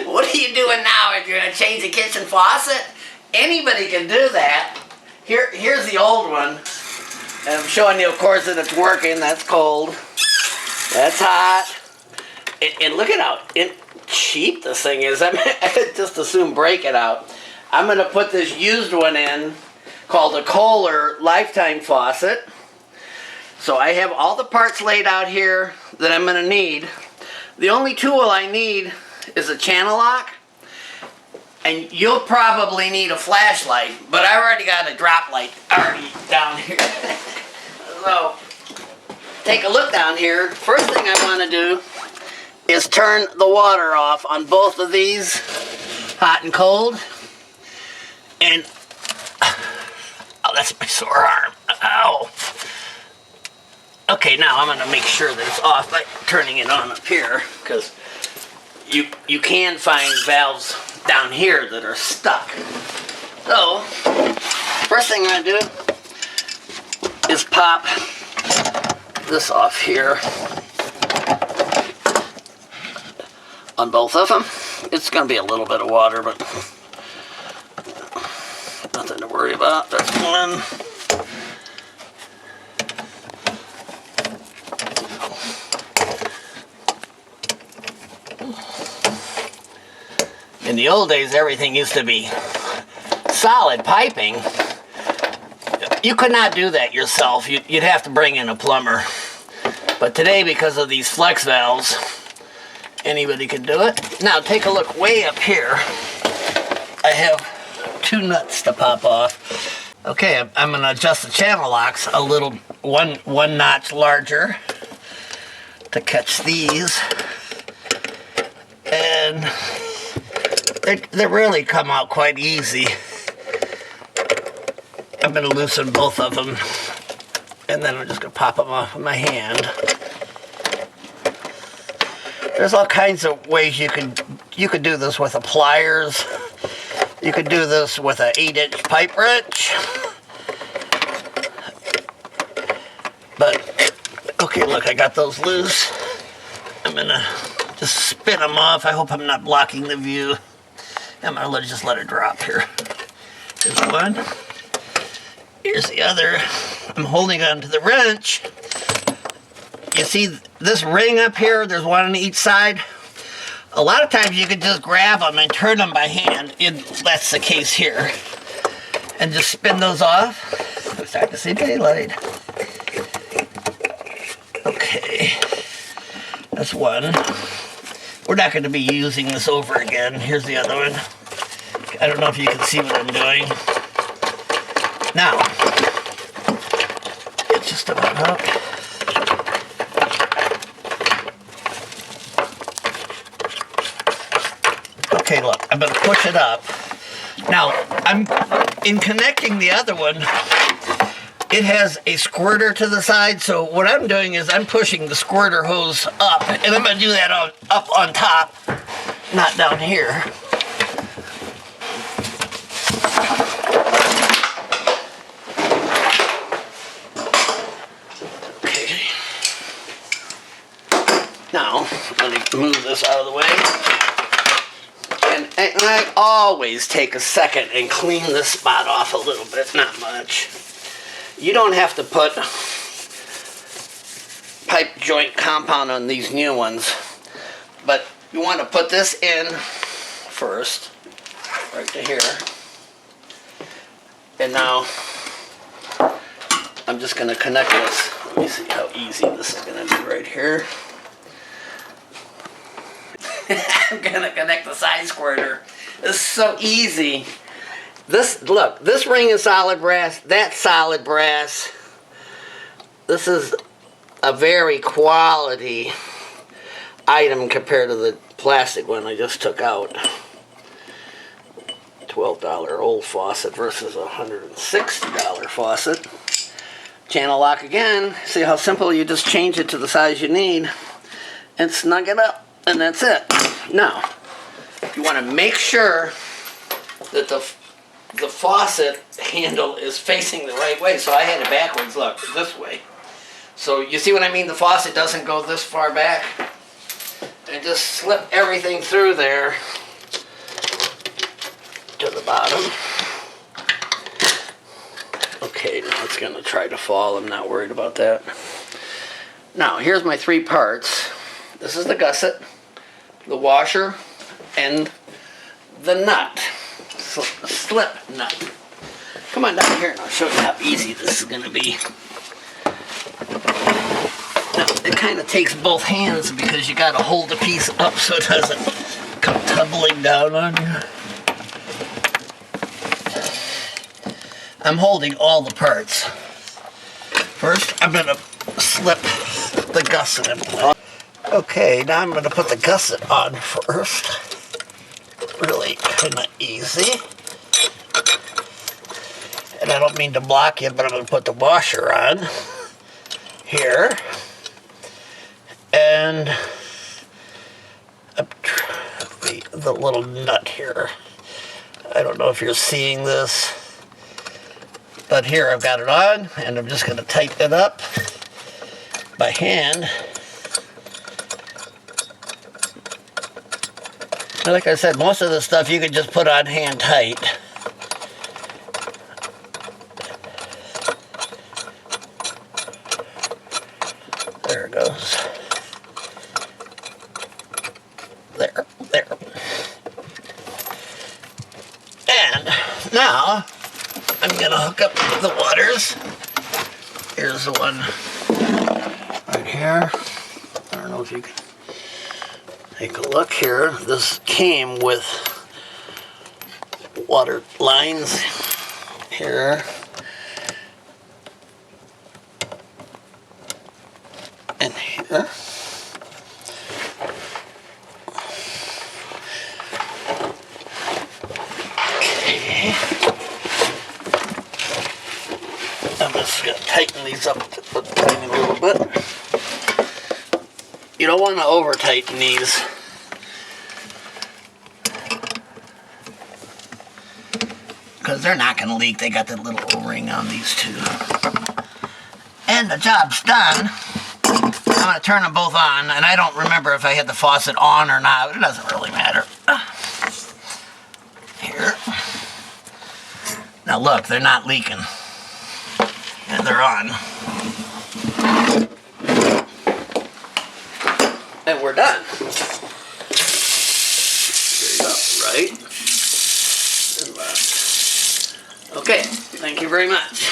What are you doing now if you're going to change the kitchen faucet? Anybody can do that. Here's the old one. And I'm showing you, of course, that it's working. That's cold. That's hot. And look at how cheap this thing is. I mean, I just assume break it out. I'm going to put this used one in called a Kohler Lifetime Faucet. So I have all the parts laid out here that I'm going to need. The only tool I need is a channel lock. And you'll probably need a flashlight, but I already got a drop light already down here. So, take a look down here. First thing I want to do is turn the water off on both of these, hot and cold. And, oh, that's my sore arm. Ow. Okay, now I'm going to make sure that it's off by turning it on up here, because you can find valves down here that are stuck. So, first thing I'm going to do is pop this off here on both of them. It's going to be a little bit of water, but nothing to worry about. That's one. In the old days, everything used to be solid piping. You could not do that yourself. You'd have to bring in a plumber. But today, because of these flex valves, anybody can do it. Now, take a look way up here. I have two nuts to pop off. Okay, I'm going to adjust the channel locks a little, one notch larger to catch these. And they really come out quite easy. I'm going to loosen both of them, and then I'm just going to pop them off with my hand. There's all kinds of ways you could do this with a pliers. You could do this with an 8-inch pipe wrench. But, okay, look, I got those loose. I'm going to just spin them off. I hope I'm not blocking the view. I'm going to just let it drop here. Here's one. Here's the other. I'm holding on to the wrench. You see this ring up here? There's one on each side. A lot of times you can just grab them and turn them by hand. That's the case here. And just spin those off. I'm starting to see daylight. Okay. That's one. We're not going to be using this over again. Here's the other one. I don't know if you can see what I'm doing. Now, it's just about up. Okay, look, I'm going to push it up. Now, in connecting the other one, it has a squirter to the side, so what I'm doing is I'm pushing the squirter hose up, and I'm going to do that up on top, not down here. Okay. Now, let me move this out of the way. And I always take a second and clean this spot off a little bit, not much. You don't have to put pipe joint compound on these new ones, but you want to put this in first, right to here. And now I'm just going to connect this. Let me see how easy this is going to be right here. I'm going to connect the side squirter. This is so easy. Look, this ring is solid brass, that's solid brass. This is a very quality item compared to the plastic one I just took out. $12 old faucet versus a $160 faucet. Channel lock again. See how simple, you just change it to the size you need and snug it up, and that's it. Now, you want to make sure that the faucet handle is facing the right way. So I had it backwards, look, this way. So you see what I mean? The faucet doesn't go this far back. and just slip everything through there to the bottom. Okay, now it's going to try to fall. I'm not worried about that. Now, here's my 3 parts. This is the gusset, the washer, and the nut. Slip nut. Come on down here and I'll show you how easy this is going to be. Now, it kind of takes both hands because you got to hold the piece up so it doesn't come tumbling down on you. I'm holding all the parts. First, I'm going to slip the gusset in place. Okay, now I'm going to put the gusset on first. Really kind of easy. And I don't mean to block you, but I'm going to put the washer on here. And the little nut here. I don't know if you're seeing this, but here I've got it on, and I'm just going to tighten it up by hand. And like I said, most of the stuff you can just put on hand tight. There it goes. There. And now I'm going to hook up the waters. Here's the one right here. I don't know if you can take a look here. This came with water lines here. And here. Okay. I'm just going to tighten these up a tiny little bit. You don't want to over tighten these. Because they're not going to leak. They got that little O-ring on these two. And the job's done. I'm going to turn them both on, and I don't remember if I had the faucet on or not. It doesn't really matter. Here. Now look, they're not leaking. And they're on. And we're done. There you go, right and left. Okay, thank you very much.